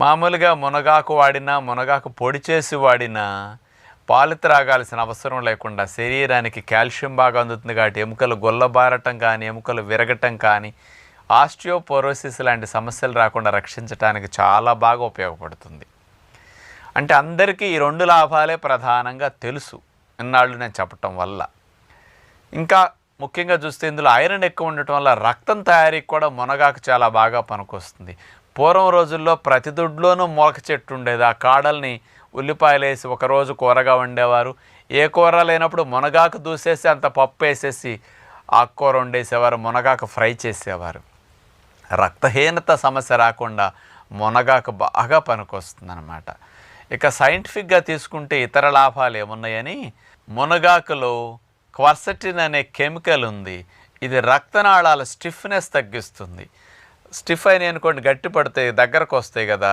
మామూలుగా మునగాకు వాడినా, మునగాకు పొడి చేసి వాడినా పాలు త్రాగాల్సిన అవసరం లేకుండా శరీరానికి కాల్షియం బాగా అందుతుంది కాబట్టి ఎముకలు గొల్లబారటం కానీ, ఎముకలు విరగటం కానీ, ఆస్టియోపోరోసిస్ లాంటి సమస్యలు రాకుండా రక్షించడానికి చాలా బాగా ఉపయోగపడుతుంది. అంటే అందరికీ ఈ 2 లాభాలే ప్రధానంగా తెలుసు ఇన్నాళ్ళు నేను చెప్పటం వల్ల. ఇంకా ముఖ్యంగా చూస్తే ఇందులో ఐరన్ ఎక్కువ ఉండటం వల్ల రక్తం తయారీకి కూడా మునగాకు చాలా బాగా పనికొస్తుంది. పూర్వం రోజుల్లో ప్రతి దొడ్లోనూ మొలక చెట్టు ఉండేది. ఆ కాడల్ని ఉల్లిపాయలు వేసి ఒకరోజు కూరగా వండేవారు. ఏ కూర లేనప్పుడు మునగాకు దూసేసి అంత పప్పు వేసేసి ఆకుకూర వండేసేవారు, మునగాకు ఫ్రై చేసేవారు. రక్తహీనత సమస్య రాకుండా మునగాకు బాగా పనికొస్తుంది అన్నమాట. ఇక సైంటిఫిక్గా తీసుకుంటే ఇతర లాభాలు ఏమున్నాయని, మునగాకులో క్వర్సెటిన్ అనే కెమికల్ ఉంది. ఇది రక్తనాళాల స్టిఫ్నెస్ తగ్గిస్తుంది. స్టిఫ్ అయినాయి అనుకోండి, గట్టి పడితే దగ్గరకు వస్తాయి కదా,